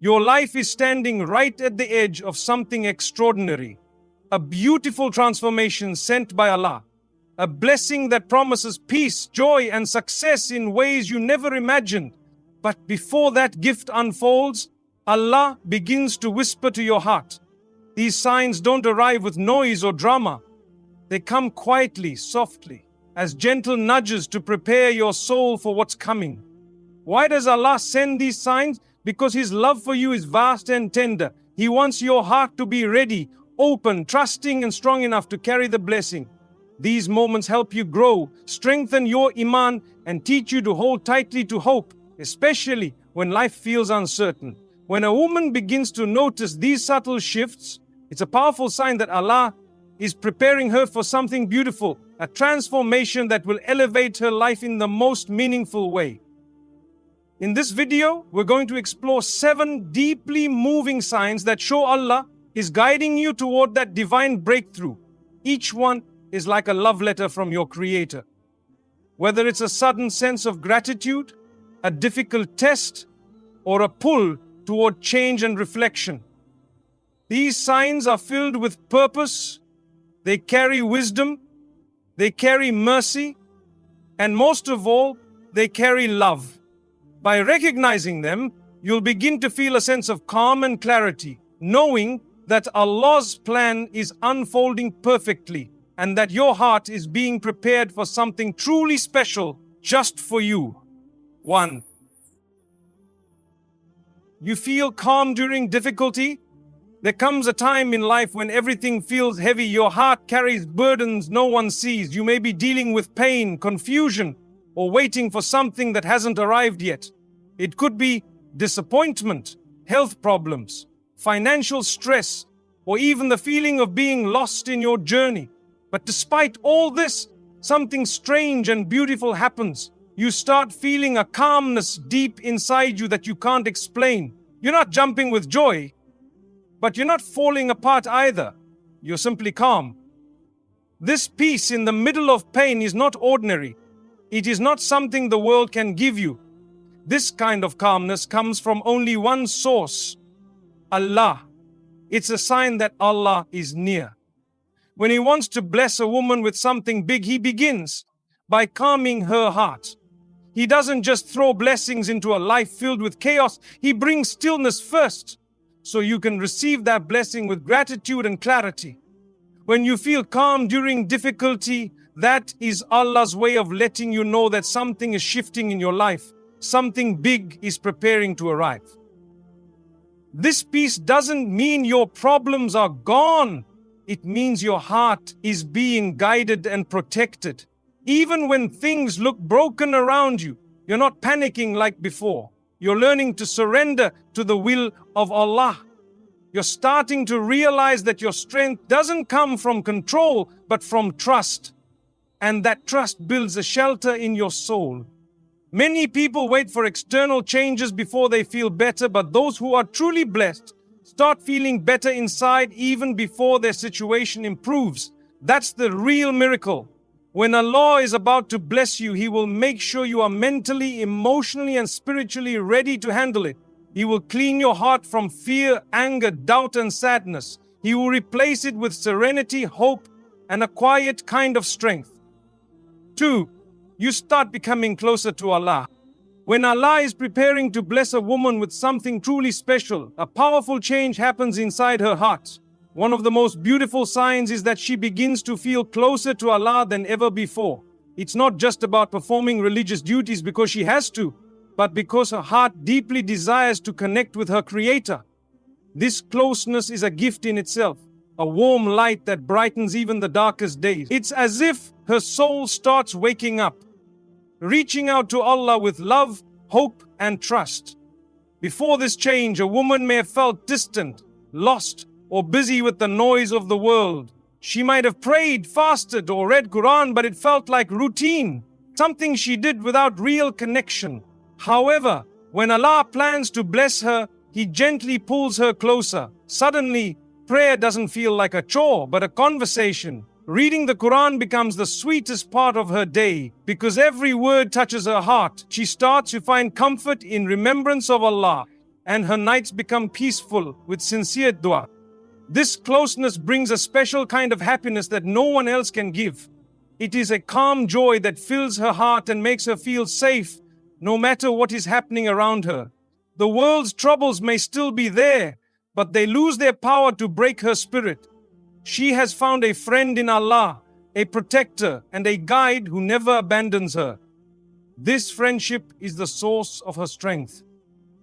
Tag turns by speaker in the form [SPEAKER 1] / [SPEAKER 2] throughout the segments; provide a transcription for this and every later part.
[SPEAKER 1] Your life is standing right at the edge of something extraordinary. A beautiful transformation sent by Allah. A blessing that promises peace, joy, and success in ways you never imagined. But before that gift unfolds, Allah begins to whisper to your heart. These signs don't arrive with noise or drama. They come quietly, softly, as gentle nudges to prepare your soul for what's coming. Why does Allah send these signs? Because His love for you is vast and tender. He wants your heart to be ready, open, trusting, and strong enough to carry the blessing. These moments help you grow, strengthen your iman, and teach you to hold tightly to hope, especially when life feels uncertain. When a woman begins to notice these subtle shifts, it's a powerful sign that Allah is preparing her for something beautiful, a transformation that will elevate her life in the most meaningful way. In this video, we're going to explore 7 deeply moving signs that show Allah is guiding you toward that divine breakthrough. Each one is like a love letter from your Creator. Whether it's a sudden sense of gratitude, a difficult test, or a pull toward change and reflection. These signs are filled with purpose, they carry wisdom, they carry mercy, and most of all, they carry love. By recognizing them, you'll begin to feel a sense of calm and clarity, knowing that Allah's plan is unfolding perfectly and that your heart is being prepared for something truly special just for you. 1. You feel calm during difficulty? There comes a time in life when everything feels heavy, your heart carries burdens no one sees. You may be dealing with pain, confusion, or waiting for something that hasn't arrived yet. It could be disappointment, health problems, financial stress, or even the feeling of being lost in your journey. But despite all this, something strange and beautiful happens. You start feeling a calmness deep inside you that you can't explain. You're not jumping with joy, but you're not falling apart either. You're simply calm. This peace in the middle of pain is not ordinary. It is not something the world can give you. This kind of calmness comes from only one source, Allah. It's a sign that Allah is near. When He wants to bless a woman with something big, He begins by calming her heart. He doesn't just throw blessings into a life filled with chaos. He brings stillness first, so you can receive that blessing with gratitude and clarity. When you feel calm during difficulty, that is Allah's way of letting you know that something is shifting in your life. Something big is preparing to arrive. This peace doesn't mean your problems are gone. It means your heart is being guided and protected. Even when things look broken around you, you're not panicking like before. You're learning to surrender to the will of Allah. You're starting to realize that your strength doesn't come from control, but from trust. And that trust builds a shelter in your soul. Many people wait for external changes before they feel better, but those who are truly blessed start feeling better inside even before their situation improves. That's the real miracle. When Allah is about to bless you, He will make sure you are mentally, emotionally, and spiritually ready to handle it. He will clean your heart from fear, anger, doubt, and sadness. He will replace it with serenity, hope, and a quiet kind of strength. 2. You start becoming closer to Allah. When Allah is preparing to bless a woman with something truly special, a powerful change happens inside her heart. One of the most beautiful signs is that she begins to feel closer to Allah than ever before. It's not just about performing religious duties because she has to, but because her heart deeply desires to connect with her Creator. This closeness is a gift in itself, a warm light that brightens even the darkest days. It's as if her soul starts waking up, reaching out to Allah with love, hope, and trust. Before this change, a woman may have felt distant, lost, or busy with the noise of the world. She might have prayed, fasted, or read Quran, but it felt like routine, something she did without real connection. However, when Allah plans to bless her, He gently pulls her closer. Suddenly, prayer doesn't feel like a chore, but a conversation. Reading the Quran becomes the sweetest part of her day because every word touches her heart. She starts to find comfort in remembrance of Allah. and her nights become peaceful with sincere dua. This closeness brings a special kind of happiness that no one else can give. It is a calm joy that fills her heart and makes her feel safe no matter what is happening around her. The world's troubles may still be there, but they lose their power to break her spirit. She has found a friend in Allah, a protector and a guide who never abandons her. This friendship is the source of her strength.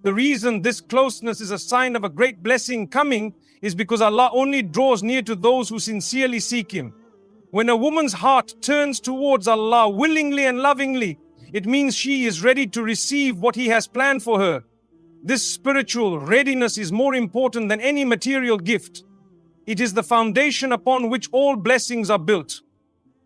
[SPEAKER 1] The reason this closeness is a sign of a great blessing coming is because Allah only draws near to those who sincerely seek Him. When a woman's heart turns towards Allah willingly and lovingly, it means she is ready to receive what He has planned for her. This spiritual readiness is more important than any material gift. It is the foundation upon which all blessings are built.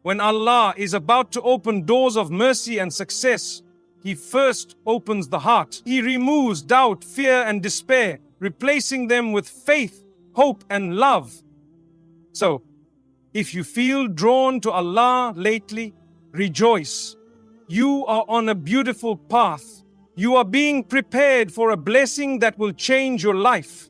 [SPEAKER 1] When Allah is about to open doors of mercy and success, He first opens the heart. He removes doubt, fear, and despair, replacing them with faith, hope, and love. So, if you feel drawn to Allah lately, rejoice. You are on a beautiful path. You are being prepared for a blessing that will change your life.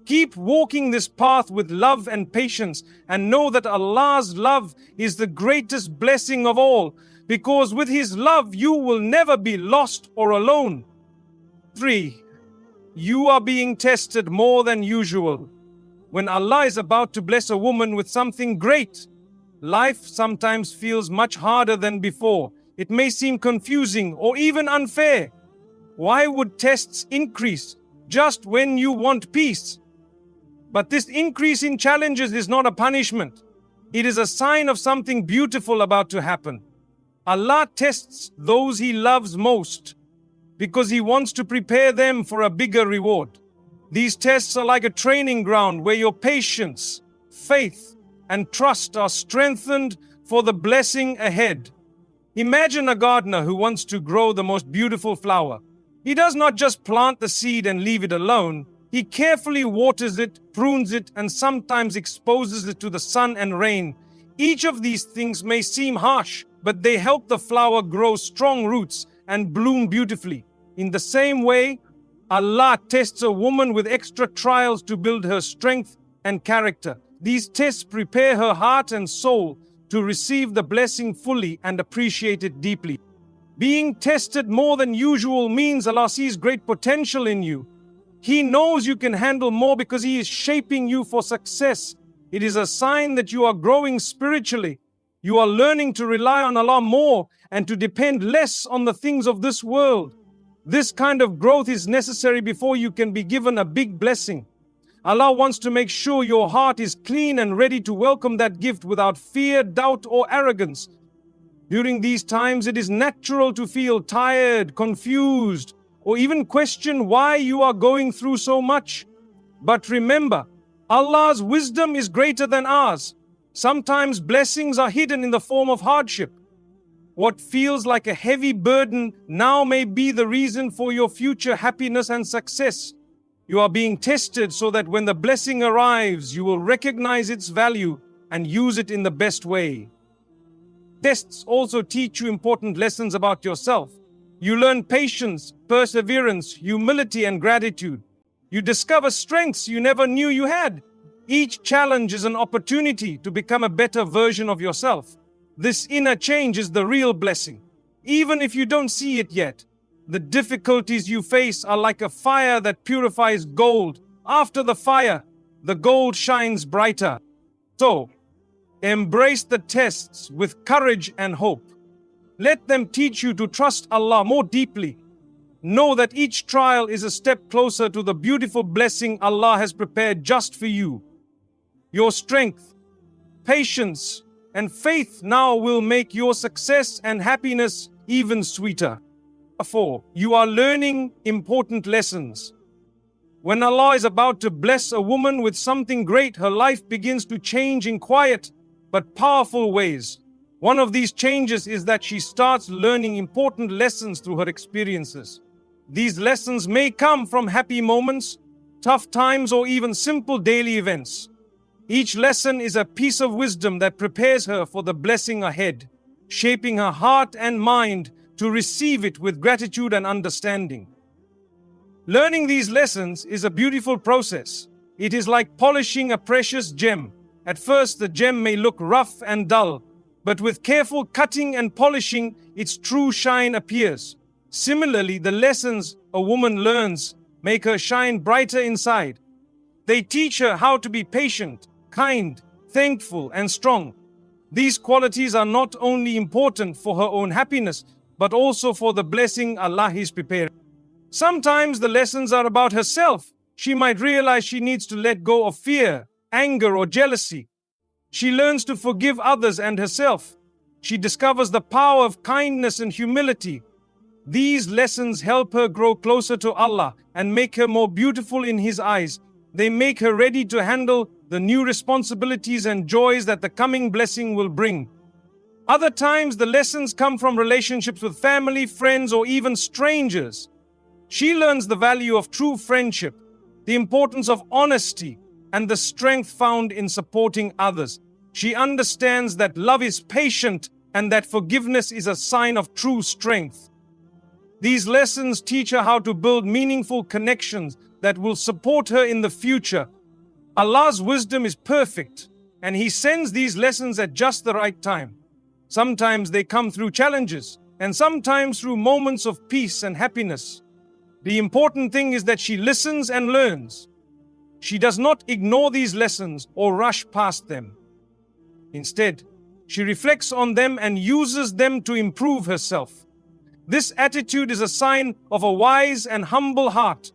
[SPEAKER 1] Keep walking this path with love and patience, and know that Allah's love is the greatest blessing of all, because with His love you will never be lost or alone. 3. You are being tested more than usual. When Allah is about to bless a woman with something great, life sometimes feels much harder than before. It may seem confusing or even unfair. Why would tests increase just when you want peace? But this increase in challenges is not a punishment. It is a sign of something beautiful about to happen. Allah tests those He loves most because He wants to prepare them for a bigger reward. These tests are like a training ground where your patience, faith, and trust are strengthened for the blessing ahead. Imagine a gardener who wants to grow the most beautiful flower. He does not just plant the seed and leave it alone. He carefully waters it, prunes it, and sometimes exposes it to the sun and rain. Each of these things may seem harsh, but they help the flower grow strong roots and bloom beautifully. In the same way, Allah tests a woman with extra trials to build her strength and character. These tests prepare her heart and soul to receive the blessing fully and appreciate it deeply. Being tested more than usual means Allah sees great potential in you. He knows you can handle more because He is shaping you for success. It is a sign that you are growing spiritually. You are learning to rely on Allah more and to depend less on the things of this world. This kind of growth is necessary before you can be given a big blessing. Allah wants to make sure your heart is clean and ready to welcome that gift without fear, doubt, or arrogance. During these times, it is natural to feel tired, confused, or even question why you are going through so much. But remember, Allah's wisdom is greater than ours. Sometimes blessings are hidden in the form of hardship. What feels like a heavy burden now may be the reason for your future happiness and success. You are being tested so that when the blessing arrives, you will recognize its value and use it in the best way. Tests also teach you important lessons about yourself. You learn patience, perseverance, humility, and gratitude. You discover strengths you never knew you had. Each challenge is an opportunity to become a better version of yourself. This inner change is the real blessing. Even if you don't see it yet, the difficulties you face are like a fire that purifies gold. After the fire, the gold shines brighter. So, embrace the tests with courage and hope. Let them teach you to trust Allah more deeply. Know that each trial is a step closer to the beautiful blessing Allah has prepared just for you. Your strength, patience, and faith now will make your success and happiness even sweeter. 4. You are learning important lessons. When Allah is about to bless a woman with something great, her life begins to change in quiet but powerful ways. One of these changes is that she starts learning important lessons through her experiences. These lessons may come from happy moments, tough times, or even simple daily events. Each lesson is a piece of wisdom that prepares her for the blessing ahead, shaping her heart and mind to receive it with gratitude and understanding. Learning these lessons is a beautiful process. It is like polishing a precious gem. At first, the gem may look rough and dull, but with careful cutting and polishing, its true shine appears. Similarly, the lessons a woman learns make her shine brighter inside. They teach her how to be patient, kind, thankful, and strong. These qualities are not only important for her own happiness, but also for the blessing Allah is preparing. Sometimes the lessons are about herself. She might realize she needs to let go of fear, anger, or jealousy. She learns to forgive others and herself. She discovers the power of kindness and humility. These lessons help her grow closer to Allah and make her more beautiful in His eyes. They make her ready to handle the new responsibilities and joys that the coming blessing will bring. Other times, the lessons come from relationships with family, friends, or even strangers. She learns the value of true friendship, the importance of honesty, and the strength found in supporting others. She understands that love is patient and that forgiveness is a sign of true strength. These lessons teach her how to build meaningful connections that will support her in the future. Allah's wisdom is perfect, and He sends these lessons at just the right time. Sometimes they come through challenges, and sometimes through moments of peace and happiness. The important thing is that she listens and learns. She does not ignore these lessons or rush past them. Instead, she reflects on them and uses them to improve herself. This attitude is a sign of a wise and humble heart.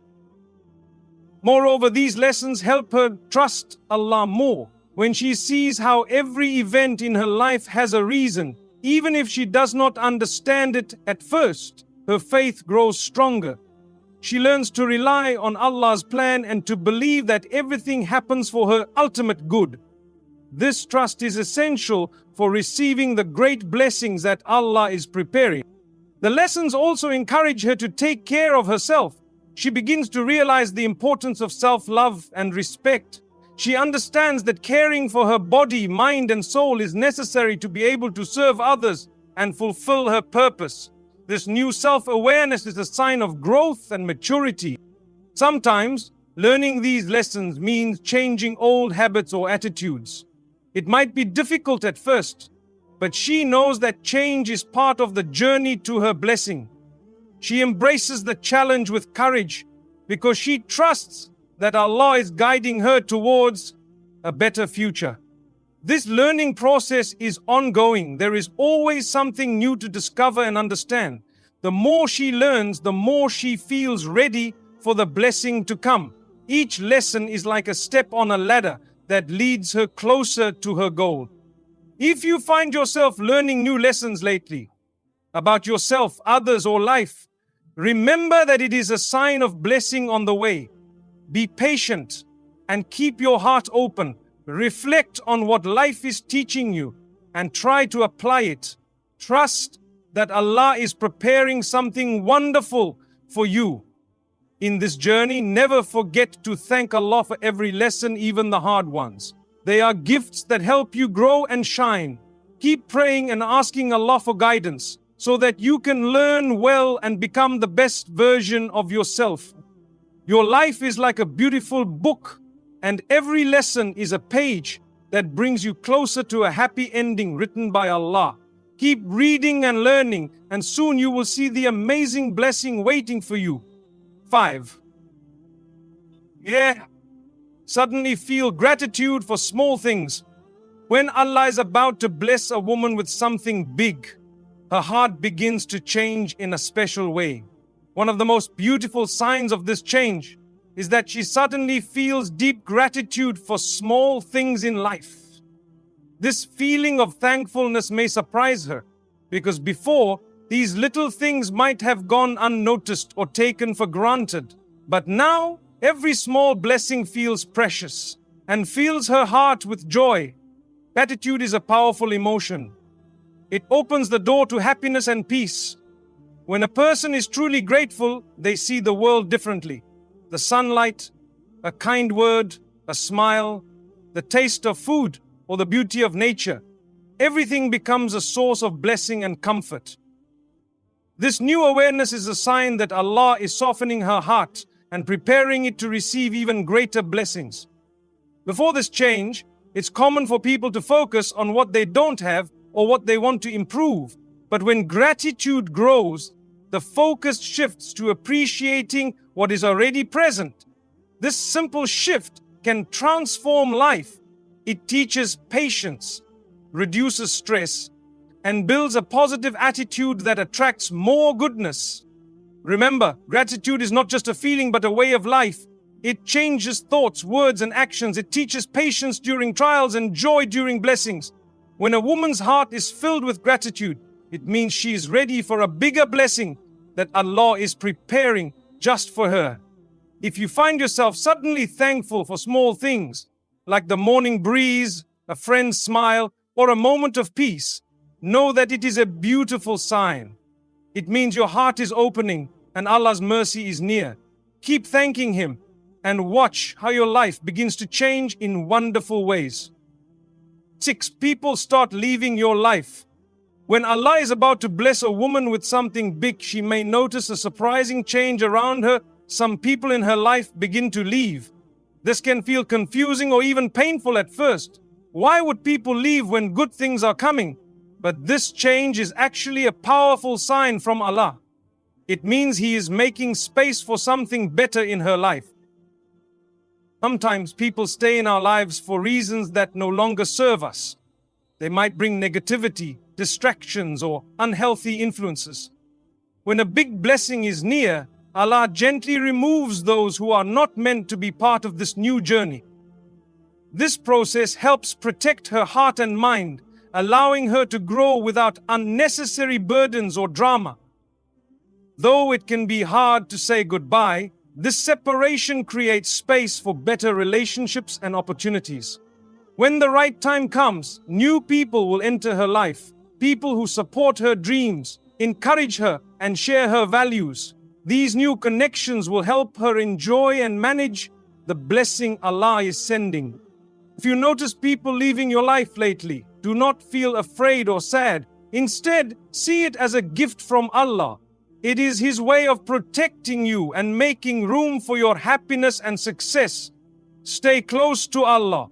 [SPEAKER 1] Moreover, these lessons help her trust Allah more. When she sees how every event in her life has a reason, even if she does not understand it at first, her faith grows stronger. She learns to rely on Allah's plan and to believe that everything happens for her ultimate good. This trust is essential for receiving the great blessings that Allah is preparing. The lessons also encourage her to take care of herself. She begins to realize the importance of self-love and respect. She understands that caring for her body, mind, and soul is necessary to be able to serve others and fulfill her purpose. This new self-awareness is a sign of growth and maturity. Sometimes, learning these lessons means changing old habits or attitudes. It might be difficult at first, but she knows that change is part of the journey to her blessing. She embraces the challenge with courage because she trusts that Allah is guiding her towards a better future. This learning process is ongoing. There is always something new to discover and understand. The more she learns, the more she feels ready for the blessing to come. Each lesson is like a step on a ladder that leads her closer to her goal. If you find yourself learning new lessons lately about yourself, others, or life, remember that it is a sign of blessing on the way. Be patient and keep your heart open. Reflect on what life is teaching you and try to apply it. Trust that Allah is preparing something wonderful for you. In this journey, never forget to thank Allah for every lesson, even the hard ones. They are gifts that help you grow and shine. Keep praying and asking Allah for guidance so that you can learn well and become the best version of yourself. Your life is like a beautiful book, and every lesson is a page that brings you closer to a happy ending written by Allah. Keep reading and learning, and soon you will see the amazing blessing waiting for you. 5. Suddenly feel gratitude for small things. When Allah is about to bless a woman with something big, her heart begins to change in a special way. One of the most beautiful signs of this change is that she suddenly feels deep gratitude for small things in life. This feeling of thankfulness may surprise her, because before, these little things might have gone unnoticed or taken for granted. But now, every small blessing feels precious and fills her heart with joy. Gratitude is a powerful emotion. It opens the door to happiness and peace. When a person is truly grateful, they see the world differently. The sunlight, a kind word, a smile, the taste of food, or the beauty of nature. Everything becomes a source of blessing and comfort. This new awareness is a sign that Allah is softening her heart and preparing it to receive even greater blessings. Before this change, it's common for people to focus on what they don't have or what they want to improve. But when gratitude grows, the focus shifts to appreciating what is already present. This simple shift can transform life. It teaches patience, reduces stress, and builds a positive attitude that attracts more goodness. Remember, gratitude is not just a feeling but a way of life. It changes thoughts, words, and actions. It teaches patience during trials and joy during blessings. When a woman's heart is filled with gratitude, it means she is ready for a bigger blessing that Allah is preparing just for her. If you find yourself suddenly thankful for small things, like the morning breeze, a friend's smile, or a moment of peace, know that it is a beautiful sign. It means your heart is opening and Allah's mercy is near. Keep thanking Him and watch how your life begins to change in wonderful ways. 6. People start leaving your life. When Allah is about to bless a woman with something big, she may notice a surprising change around her. Some people in her life begin to leave. This can feel confusing or even painful at first. Why would people leave when good things are coming? But this change is actually a powerful sign from Allah. It means He is making space for something better in her life. Sometimes people stay in our lives for reasons that no longer serve us. They might bring negativity, distractions, or unhealthy influences. When a big blessing is near, Allah gently removes those who are not meant to be part of this new journey. This process helps protect her heart and mind, allowing her to grow without unnecessary burdens or drama. Though it can be hard to say goodbye, this separation creates space for better relationships and opportunities. When the right time comes, new people will enter her life, people who support her dreams, encourage her, and share her values. These new connections will help her enjoy and manage the blessing Allah is sending. If you notice people leaving your life lately, do not feel afraid or sad. Instead, see it as a gift from Allah. It is His way of protecting you and making room for your happiness and success. Stay close to Allah